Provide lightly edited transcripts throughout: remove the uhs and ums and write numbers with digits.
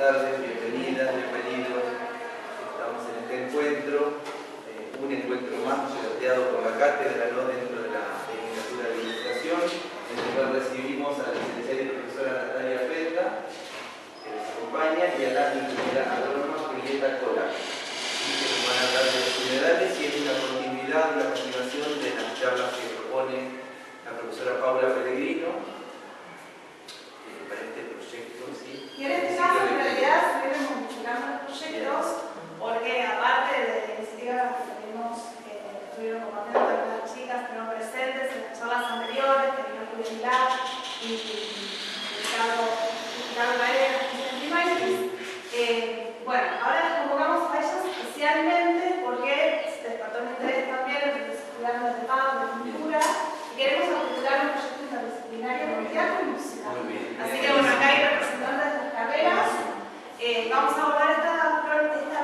tardes, bienvenidas, bienvenidos. Estamos en este encuentro, un encuentro más piloteado por la cátedra, ¿no? Dentro de la Licenciatura de Administración, en el cual recibimos a la licenciada y profesora Natalia Feta, que nos acompaña, y a la ingeniera agrónoma Julieta Cola, que nos van a hablar de los minerales, y es una continuidad, una continuación de las charlas que propone la profesora Paula Pellegrino para este proyecto. ¿Sí? Y en este caso, en realidad, estuvieron multiplicando los proyectos, porque aparte de la iniciativa que estuvieron compartiendo con las chicas que no presentes en las charlas anteriores, que vino Julio Milán y Ricardo Gabriel bueno, ahora las convocamos a ellas especialmente porque se despertó un interés también en los estudiantes de paz, de cultura, y queremos articular un proyecto interdisciplinario con teatro y música. Así que bueno, acá hay representantes de las carreras. Vamos a abordar esta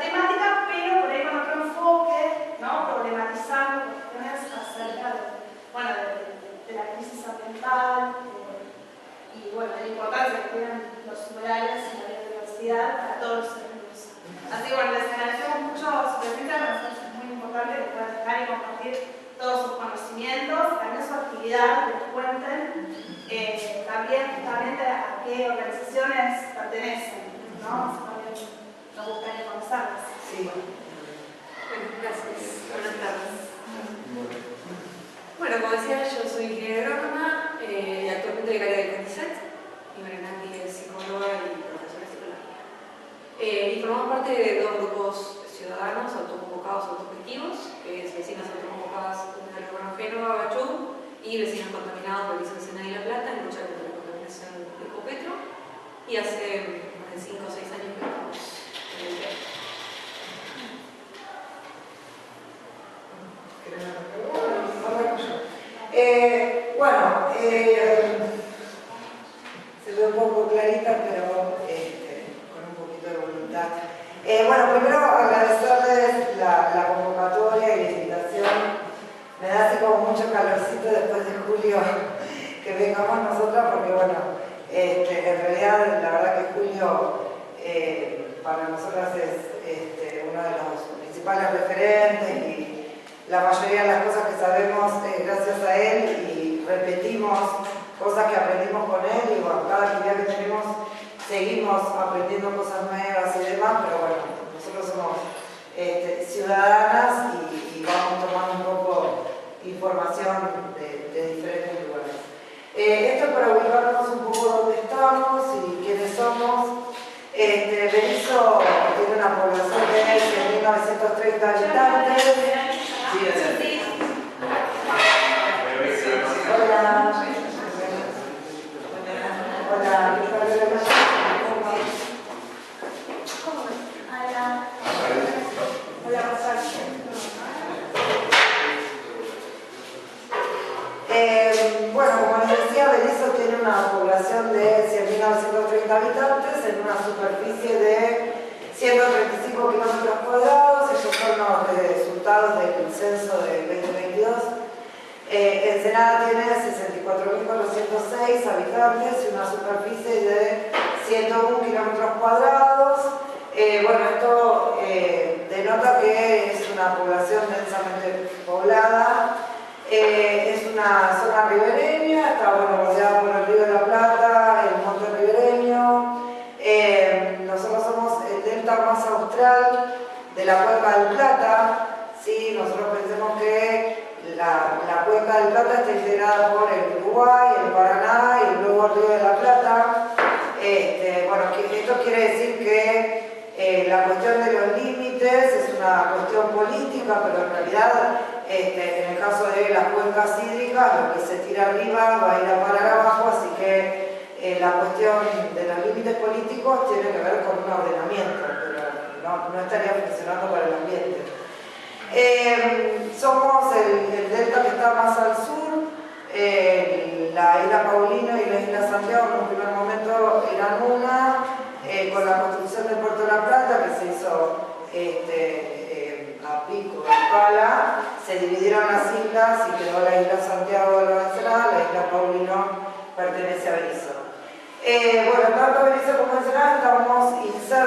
temática, pero por ahí con otro enfoque, ¿no? Problematizando cuestiones acerca de la crisis ambiental y bueno, de la importancia que tienen los humedales y la biodiversidad para todos los seres vivos. Así que bueno, les agradecemos mucho su presencia, para nosotros es muy importante que puedan estar y compartir todos sus conocimientos, también su actividad, que nos cuenten, también justamente a qué organizaciones pertenecen, ¿no? También nos gustaría conocerlas. Sí. Bueno, gracias. Buenas tardes. Bueno, como decía, yo soy ingeniera agrónoma, actualmente becaria del CONICET, y Nati es psicóloga y profesora de psicología. Y formamos parte de dos grupos ciudadanos autoconvocados autogestivos, que es Vecinas Autoconvocadas del Urbano Génova, Bachú, y Vecinos Contaminados de Vicenza y La Plata, en lucha contra la contaminación de Ecopetro. Y hace más de 5 o 6 años que estamos en el tema. Se ve un poco clarita, pero con un poquito de voluntad. Bueno, primero agradecerles la convocatoria y la invitación. Me da así como mucho calorcito después de julio que vengamos nosotras, porque bueno, en realidad la verdad que julio para nosotras es uno de los principales referentes y la mayoría de las cosas que sabemos gracias a él, y repetimos cosas que aprendimos con él, y bueno, cada actividad que tenemos seguimos aprendiendo cosas nuevas y demás, pero bueno, nosotros somos ciudadanas y vamos tomando un poco información de diferentes lugares. Esto es para ubicarnos un poco dónde estamos y quiénes somos. Berisso tiene una población de 1930 habitantes. Hola. Hola. Bueno, como les decía, Berisso tiene una población de 100.930 habitantes en una superficie de 135 kilómetros cuadrados. Estos son los resultados del censo de 2022. Ensenada tiene 64.406 habitantes y una superficie de 101 kilómetros cuadrados. Bueno, esto denota que es una población densamente poblada. Es una zona ribereña, está rodeada por el río de la Plata, el monte ribereño. Nosotros somos el delta más austral de la cuenca del Plata. ¿Sí? Nosotros pensemos que la cuenca del Plata está integrada por el Uruguay, el Paraná y luego el río de la Plata. Bueno, esto quiere decir que la cuestión de los límites es una cuestión política, pero en realidad en el caso de las cuencas hídricas, lo que se tira arriba va a ir a parar abajo, así que la cuestión de los límites políticos tiene que ver con un ordenamiento, pero no estaría funcionando para el ambiente. Somos el delta que está más al sur. La isla Paulino y la isla Santiago en un primer momento eran una. Con la construcción del puerto de la Plata, que se hizo a pico y pala, se dividieron las islas y quedó la isla Santiago de la Ensenada. La isla Paulino pertenece a Berisso. Bueno, tanto Berisso como Ensenada estamos insertos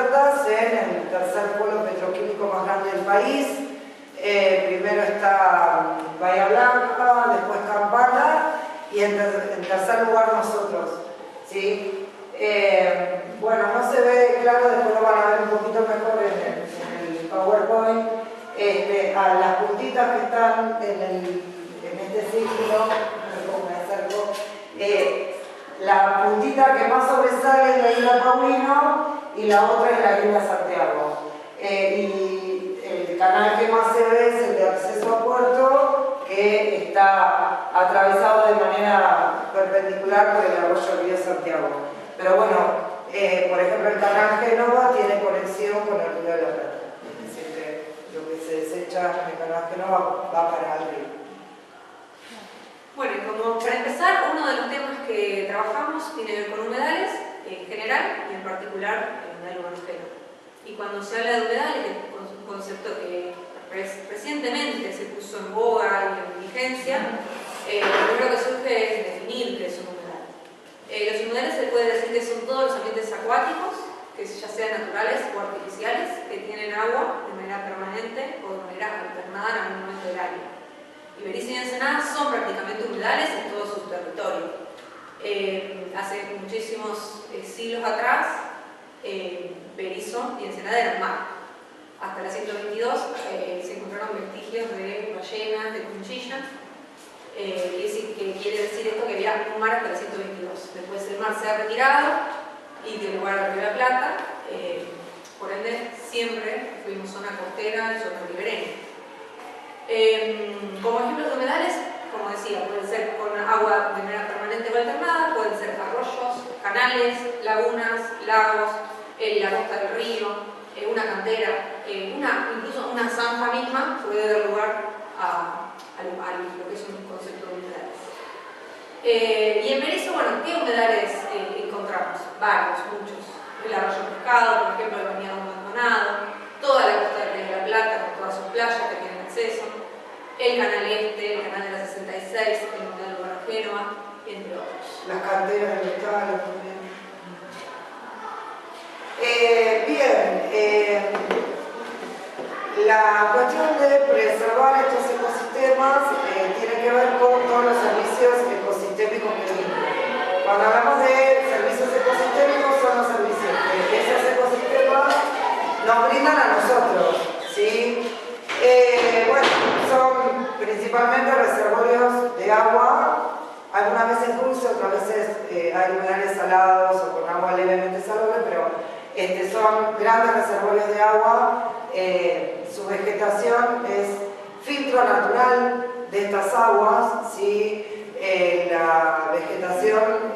país. Primero está Bahía Blanca, después Campana y en tercer lugar nosotros, ¿sí? Bueno, no se ve claro, después lo van a ver un poquito mejor en el PowerPoint. A las puntitas que están en este círculo, como me acerco, la puntita que más sobresale es la isla Paulino y la otra es la isla Santiago. Y el canal que más se ve es el de acceso a puerto, que está atravesado de manera perpendicular por el arroyo Río Santiago. Pero bueno, por ejemplo, el canal Génova tiene conexión con el Río de la Plata. Es decir, que lo que se desecha en el canal Génova va para el río. Bueno, como para empezar, uno de los temas que trabajamos tiene que ver con humedales en general y en particular el humedal urbanogeno. Y cuando se habla de humedales, que es un concepto que recientemente se puso en boga y en vigencia, lo primero que surge es definir qué es un humedal. Los humedales se puede decir que son todos los ambientes acuáticos, que ya sean naturales o artificiales, que tienen agua de manera permanente o de manera alternada en algún momento del año. Berisso y Ensenada son prácticamente humedales en todo su territorio. Hace muchísimos siglos atrás, Berisso y Ensenada eran mar. Hasta la 122 se encontraron vestigios de ballenas, de conchillas. Quiere decir esto que había un mar hasta la 122. Después el mar se ha retirado y dio lugar al Río de la Plata. Por ende, siempre fuimos zona costera y zona ribereña. Como ejemplos de humedales, como decía, pueden ser con agua de manera permanente o alternada, pueden ser arroyos, canales, lagunas, lagos, la costa del río, una cantera, incluso una zanja misma puede dar lugar a lo que es un concepto de humedales. Y en Berisso, bueno, ¿qué humedales encontramos? Varios, muchos. El arroyo Pescado, por ejemplo, el bañado Maldonado, toda la costa del Río de la Plata, con todas sus playas que tienen acceso, el canal Este, el canal de la 66, el humedal Urbano-Génova, entre otros. Las canteras del Estado también. Bien, la cuestión de preservar estos ecosistemas tiene que ver con todos los servicios ecosistémicos que brindan. Cuando hablamos de servicios ecosistémicos, son los servicios que esos ecosistemas nos brindan a nosotros, ¿sí? Bueno, son principalmente reservorios de agua, algunas veces dulce, otras veces hay humedales salados o con agua levemente salobre, pero son grandes reservorios de agua. Su vegetación es filtro natural de estas aguas, ¿sí? La vegetación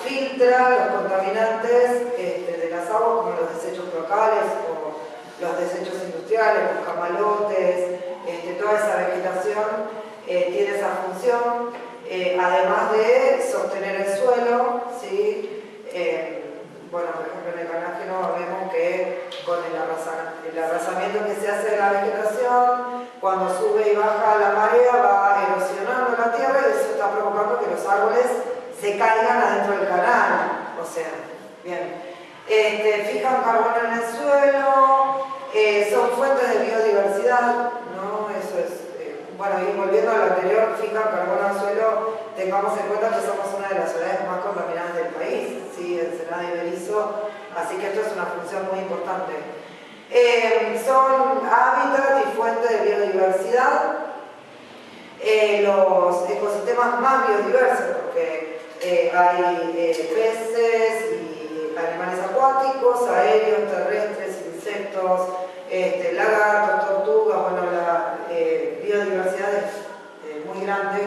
filtra los contaminantes de las aguas, como los desechos locales o los desechos industriales, los camalotes, toda esa vegetación tiene esa función, además de sostener el suelo, ¿sí? Bueno, por ejemplo, en el canal Génova vemos que con el arrasamiento que se hace de la vegetación, cuando sube y baja la marea, va erosionando la tierra y eso está provocando que los árboles se caigan adentro del canal. O sea, bien. Fijan carbono en el suelo, son fuentes de biodiversidad, ¿no? Eso es. Bueno, y volviendo a lo anterior, fijan carbono al suelo, tengamos en cuenta que somos una de las ciudades más contaminadas del país, ¿sí? Ensenada y Berisso, así que esto es una función muy importante. Son hábitat y fuente de biodiversidad, los ecosistemas más biodiversos, porque hay peces y animales acuáticos, aéreos, terrestres, insectos, lagartos, tortugas, bueno, la biodiversidad es muy grande.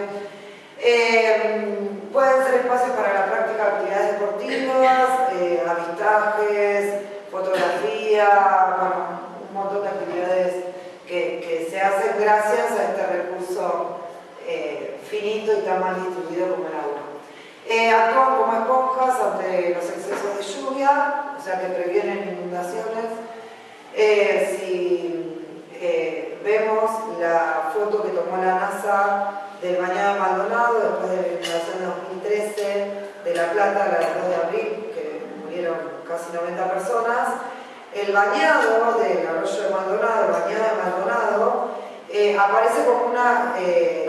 Pueden ser espacios para la práctica de actividades deportivas, avistajes, fotografía, bueno, un montón de actividades que se hacen gracias a este recurso finito y tan mal distribuido como el agua. Actúan como esponjas ante los excesos de lluvia, o sea que previenen inundaciones. Si vemos la foto que tomó la NASA del bañado de Maldonado después de la inundación de 2013 de La Plata, la del 2 de abril, que murieron casi 90 personas, el bañado del arroyo de Maldonado, el bañado de Maldonado, aparece como una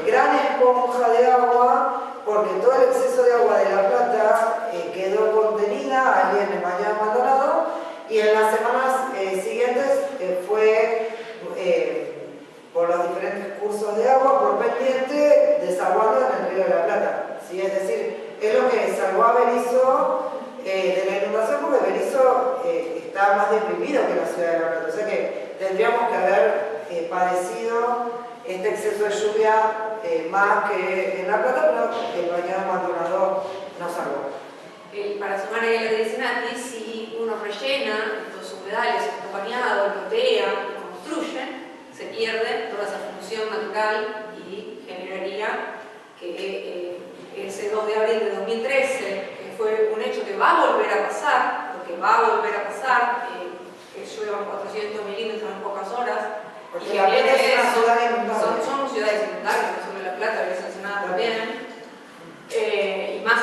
gran esponja de agua, porque todo el exceso de agua de La Plata quedó contenida ahí en el bañado de Maldonado, y en las semanas siguientes fue por los diferentes cursos de agua, por pendiente, desaguando en el río de la Plata. ¿Sí? Es decir, es lo que salvó a Berisso de la inundación, porque Berisso está más deprimido que la ciudad de La Plata. O sea que tendríamos que haber padecido este exceso de lluvia más que en La Plata, pero el bañado de Maldonado nos salvó. Para sumar ahí a lo que dice Nati, si uno rellena estos humedales, estos bañados, lotea y construye, se pierde toda esa función natural y generaría que ese 2 de abril de 2013, que fue un hecho que va a volver a pasar, porque va a volver a pasar, que lluevan 400 milímetros en pocas horas, Porque y La Plata es una ciudad inundable. son ciudades inundables, no solo La Plata, había sancionada también, y más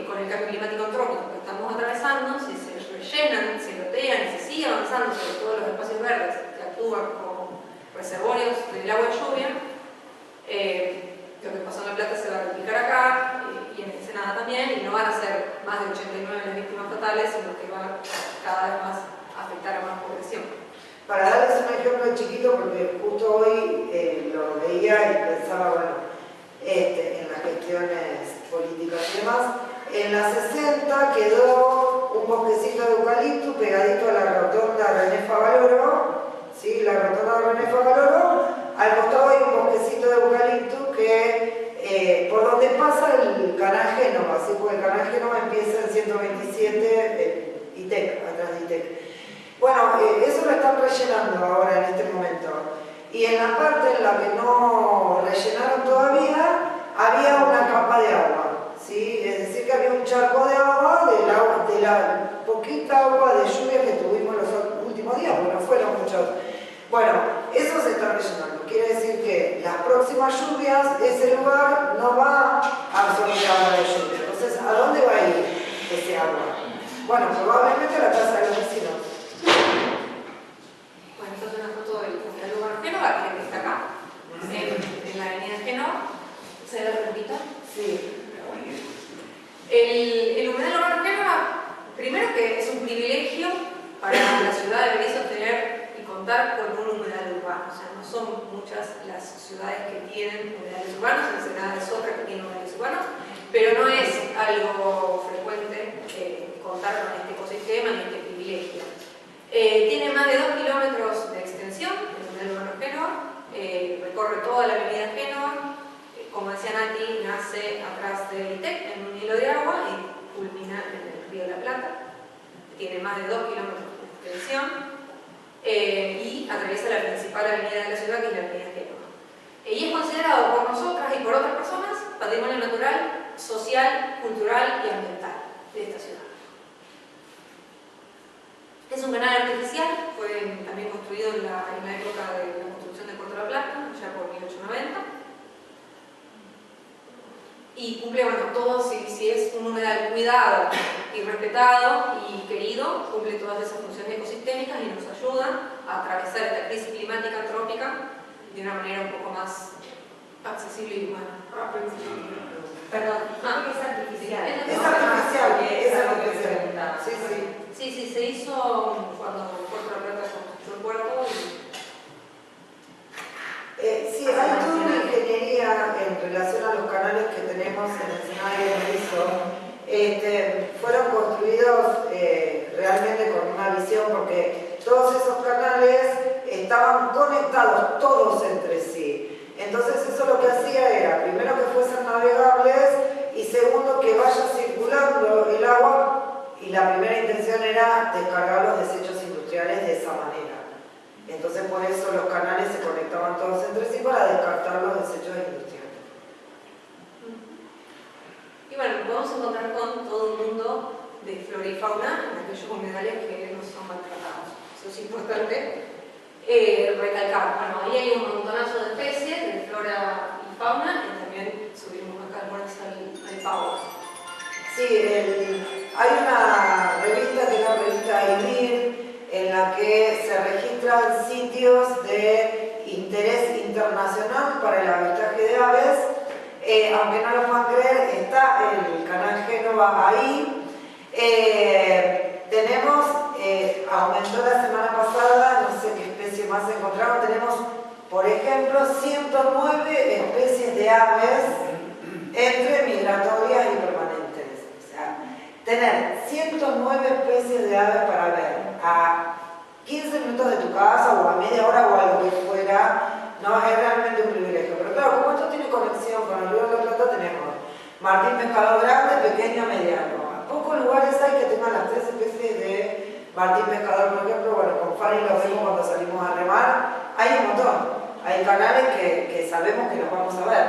con el cambio climático antrópico que estamos atravesando, si se rellenan, se lotean y se sigue avanzando sobre todos los espacios verdes que actúan como reservorios del agua de lluvia, lo que pasó en La Plata se va a replicar acá y en Ensenada también, y no van a ser más de 89 las víctimas fatales, sino que va cada vez más a afectar a más población. Para darles un ejemplo chiquito, porque justo hoy lo veía y pensaba, bueno, en las cuestiones políticas y demás, en la 60 quedó un bosquecito de eucalipto pegadito a la rotonda René Favaloro, ¿sí? La rotonda René Favaloro, al costado hay un bosquecito de eucalipto que por donde pasa el canal Génova, ¿sí? Porque el canal Génova empieza en 127 ITEC, atrás de ITEC. Bueno, eso lo están rellenando ahora en este momento. Y en la parte en la que no rellenaron todavía, había una capa de agua, ¿sí? Es decir, que había un charco de agua, de la poquita agua de lluvia que tuvimos los últimos días, porque no fueron muchos. Bueno, eso se está rellenando. Quiere decir que las próximas lluvias, ese lugar no va a absorber agua de lluvia. Entonces, ¿a dónde va a ir ese agua? Bueno, probablemente a la casa de los vecinos. Bueno, esta es una foto del lugar Génova, que está acá, en la avenida Génova. ¿Se ve repito? Sí. El humedal urbano Génova, primero que es un privilegio para la ciudad de Berisso tener y contar con un humedal urbano. O sea, no son muchas las ciudades que tienen humedales urbanos, Ensenada es otra que tiene humedales urbanos, pero no es algo frecuente contar con este ecosistema y este privilegio. Tiene más de 2 kilómetros de extensión, el humedal urbano Génova, recorre toda la avenida Génova. Como decía Nati, nace atrás del ITEC en un hilo de agua y culmina en el río de la Plata. Tiene más de 2 kilómetros de extensión y atraviesa la principal avenida de la ciudad, que es la avenida Génova. Y es considerado por nosotras y por otras personas patrimonio natural, social, cultural y ambiental de esta ciudad. Es un canal artificial, fue también construido en la época de la construcción del Puerto de la Plata, ya por 1890. Y cumple, bueno, todo, si es un humedal cuidado y respetado y querido, cumple todas esas funciones ecosistémicas y nos ayuda a atravesar esta crisis climática antrópica de una manera un poco más accesible y humana. Perdón, es artificial. Es artificial, es artificial. Sí, sí. Sí, se hizo cuando el Puerto de la Plata construyó el puerto y... Sí, hay toda una ingeniería en relación a los canales que tenemos en Ensenada y en Berisso. Fueron construidos realmente con una visión, porque todos esos canales estaban conectados todos entre sí. Entonces eso lo que hacía era, primero, que fuesen navegables y segundo, que vaya circulando el agua, y la primera intención era descargar los desechos industriales de esa manera. Entonces por eso los canales se conectaban todos entre sí para descartar los desechos industriales. Y bueno, podemos encontrar con todo un mundo de flora y fauna en aquellos humedales que no son maltratados. Eso es importante recalcar. Bueno, ahí hay un montonazo de especies de flora y fauna, y también subimos acá al pavo. Sí, hay una revista que es la revista IMIR, aunque no lo puedan creer, está el canal Génova ahí. Tenemos, aumentó la semana pasada, no sé qué especie más encontramos, tenemos, por ejemplo, 109 especies de aves entre migratorias y permanentes. O sea, tener 109 especies de aves para ver a 15 minutos de tu casa o a media hora o algo que fuera, no, es realmente un privilegio. Pero claro, como esto tiene conexión con el Río de la Plata, tenemos martín pescador grande, pequeño, mediano. Pocos lugares hay que tengan las 3 especies de martín pescador, por ejemplo. Bueno, con Fanny lo vemos cuando salimos a remar. Hay un montón. Hay canales que sabemos que los vamos a ver.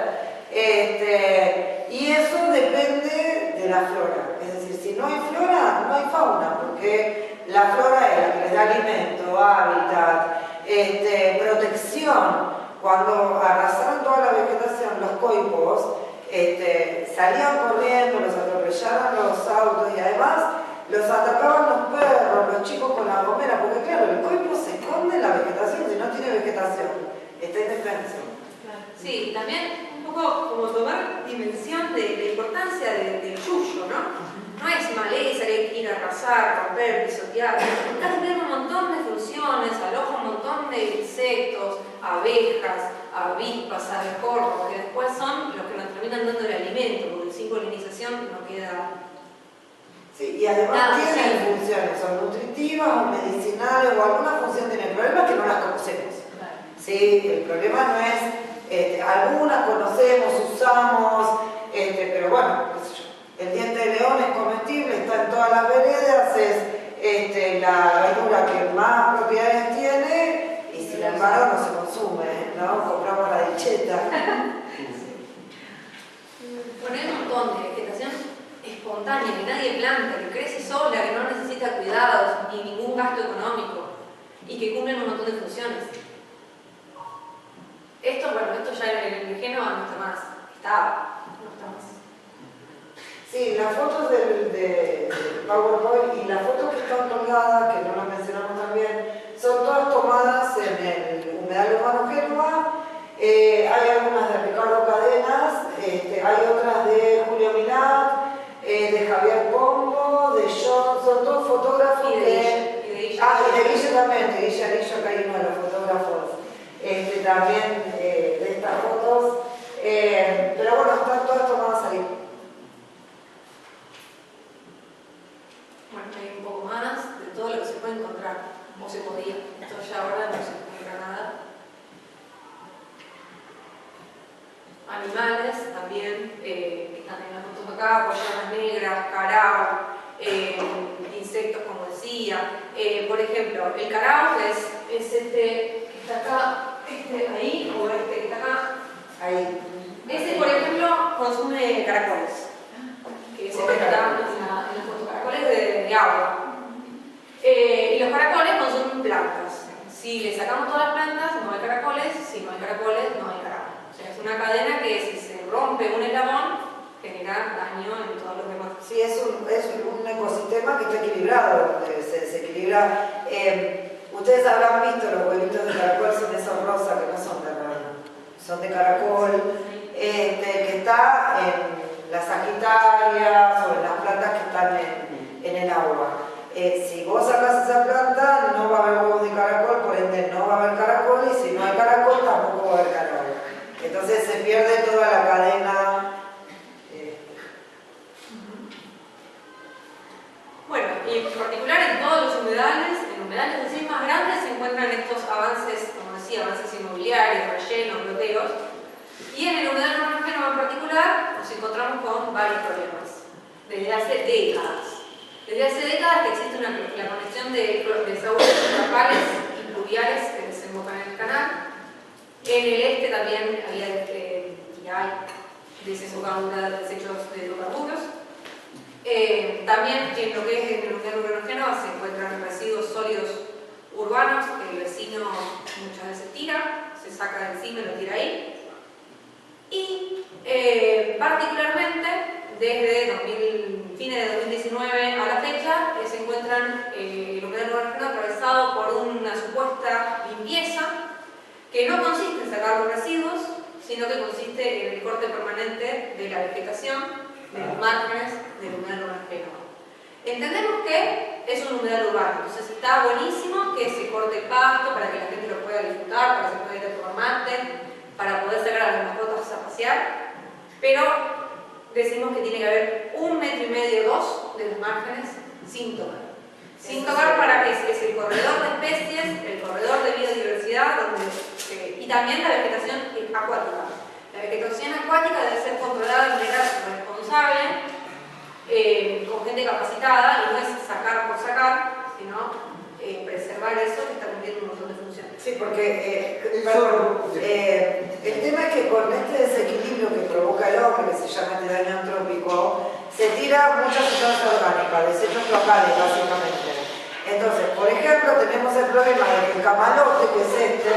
Y eso depende de la flora. Es decir, si no hay flora, no hay fauna, porque la flora es la que les da alimento, hábitat, protección. Cuando arrasaron toda la vegetación, los coipos salían corriendo, los atropellaban los autos y además los atacaban los perros, los chicos con la gomera, porque claro, el coipo se esconde en la vegetación, si no tiene vegetación, está indefenso. Sí, también un poco como tomar dimensión de la importancia del yuyo, ¿no? No es maleza que hay que ir a arrasar, romper, pisotear. Acá tiene un montón de funciones, aloja un montón de insectos, abejas, avispas, abejorros, que después son los que nos terminan dando el alimento, porque sin polinización no queda. Sí, y además tienen funciones, son nutritivas o medicinales o alguna función tienen. El problema es que no las conocemos. Sí, el problema no es, algunas conocemos, usamos, pero bueno, qué sé yo. El diente de león es comestible, está en todas las veredas, es la verdura que más propiedades tiene y sin embargo no se consume, ¿no? Compramos la dicheta. Bueno, hay un montón de vegetación espontánea, que nadie planta, que crece sola, que no necesita cuidados ni ningún gasto económico y que cumplen un montón de funciones. Esto ya en el Génova no está más, no está más. Sí, las fotos del PowerPoint y las fotos que están colgadas, que no las mencionamos también, son todas tomadas en el humedal urbano Génova. Hay algunas de Ricardo Cadenas, hay otras de Julio Milán, de Javier Pombo, de John, son todos fotógrafos y de Guille también, de Guille Arillo, que hay uno de los fotógrafos también de estas fotos, pero bueno, están todas tomadas ahí. Bueno, hay un poco más de todo lo que se puede encontrar, o se podía. Esto ya ahora no se encuentra nada. Animales también, que están en las fotos acá, polluelas negras, carao, insectos como decía. Por ejemplo, el carao es este que está acá, ahí, o este que está acá. Ahí. Ese, por ejemplo, consume caracoles, que se ven acá en la foto, caracoles de agua. Y los caracoles consumen plantas. Si le sacamos todas las plantas, no hay caracoles, si no hay caracoles, no hay carao. O sea, es una cadena que si se rompe un eslabón, genera daño en todos los demás. Sí, es un ecosistema que está equilibrado, donde se equilibra. Ustedes habrán visto los huevitos de caracol, son esos rosas que no son de rana, son de caracol, que está en las sagitarias o en las plantas que están en el agua. Si vos sacas esa planta, no va a haber huevos de caracol, por ende no va a haber caracol, y si no hay caracol, tampoco va a haber caracol. Entonces se pierde toda la cadena. Bueno, y en particular en todos los humedales, en humedales así más grandes se encuentran estos avances, como decía, avances inmobiliarios, rellenos, loteos. Y en el humedal urbano Génova en particular nos encontramos con varios problemas, desde hace décadas. Desde hace décadas que existe la conexión de desagües locales y pluviales que desembocan en el canal. En el este también había y hay desembocadura de desechos de hidrocarburos. También en lo que es en el humedal urbano Génova se encuentran residuos sólidos urbanos que el vecino muchas veces tira, se saca de encima y lo tira ahí. Y particularmente desde fines de 2019 a la fecha se encuentran el humedal urbano Génova atravesado por una supuesta limpieza que no consiste en sacar los residuos, sino que consiste en el corte permanente de la vegetación, de los márgenes del humedal urbano ajeno. Entendemos que es un humedal urbano, entonces está buenísimo que se corte el pasto para que la gente lo pueda disfrutar, para que se pueda ir a tomar mate, para poder sacar a las mascotas a pasear, pero decimos que tiene que haber 1,5 metros, 2 de los márgenes sin tocar. Sin tocar para que es el corredor de especies, el corredor de biodiversidad y también la vegetación acuática. La vegetación acuática debe ser controlada de manera responsable, con gente capacitada, y no es sacar por sacar, sino preservar eso que está cumpliendo un montón de funciones. Sí, porque el tema es que con este desequilibrio que provoca el hombre, que se llama este daño antrópico, se tira mucha sustancia orgánica, desechos locales básicamente. Entonces, por ejemplo, tenemos el problema de que el camalote, que es este,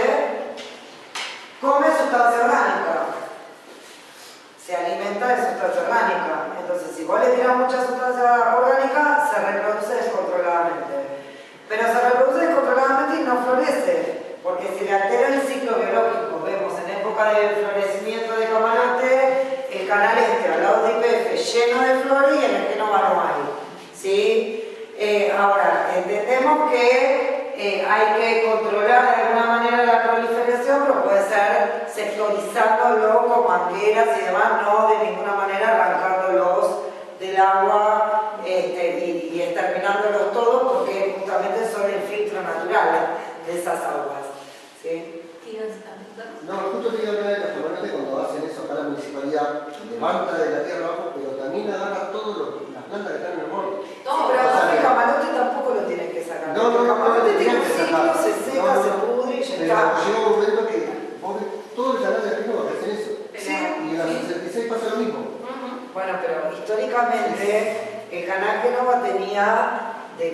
come sustancia orgánica, se alimenta de sustancia orgánica. Entonces, si vos le tiras mucha sustancia orgánica, se reproduce descontroladamente. Pero se reproduce descontroladamente y no florece, porque si le altera el ciclo biológico, vemos en época de florecimiento de camalote, el canal este al lado de YPF lleno de flores y en el Génova no hay. ¿Sí? Ahora, entendemos que hay que controlar de alguna manera la proliferación, pero puede ser sectorizándolo con mangueras y demás, no de ninguna manera arrancándolos del agua y exterminándolos todos, porque justamente son el filtro natural de esas aguas. ¿Sí? No, justo te iba a hablar de los camalotes cuando hacen eso acá la municipalidad, levanta de la tierra abajo, pero también agarra todas las plantas que están en el borde. Sí, pero además el camalote tampoco lo tienen que sacar. No, el camalote tiene un ciclo, se seca, No, no, se pudre y ya pero está. llega un momento que vos ves todo el canal de Génova que hacen eso. Sí. Y en la 66 pasa lo mismo. Bueno, pero históricamente el canal Génova tenía de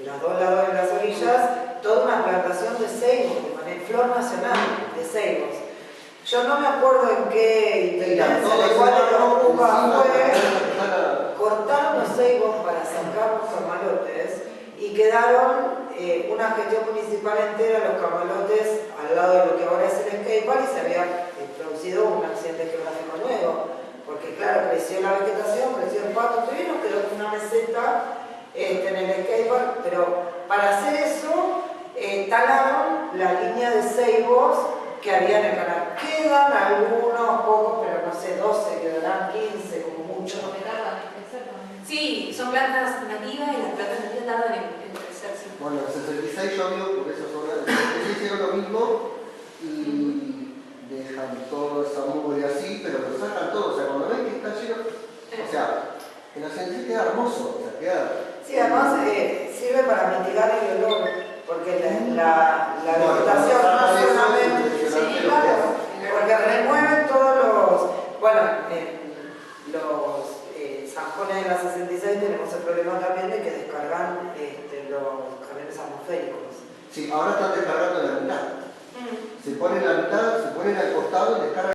los dos lados de las orillas toda una plantación de ceibos, de flor nacional de ceibos. Yo no me acuerdo en qué intendencia de cuál de los Cucas fue, cortaron los ceibos para sacar los camalotes y quedaron una gestión municipal entera de los camalotes al lado de lo que ahora es el skatepark y se había producido un accidente geográfico nuevo. Porque claro, creció la vegetación, creció el pasto, todavía nos quedó una meseta en el skatepark, pero para hacer eso talaron la línea de ceibos que había en el canal. Quedan algunos pocos, pero no sé, 12, quedarán 15 como mucho. Sí, son plantas nativas y las plantas nativas tardan en crecerse. Bueno, en el 66 llovió, por eso en el 66 hicieron lo mismo y dejan todo esa mugre así, pero lo sacan todo. O sea, cuando ven que está lleno, o sea, en el 66 queda hermoso, o sea, queda. Sí, además sirve para mitigar el olor, porque la vegetación no solamente. Sí, claro, porque remueven todos los. Bueno, los zanjones de la 66 tenemos el problema también de que descargan los camiones atmosféricos. Sí, ahora están descargando la mitad. Se ponen la mitad, se ponen al costado y descargan.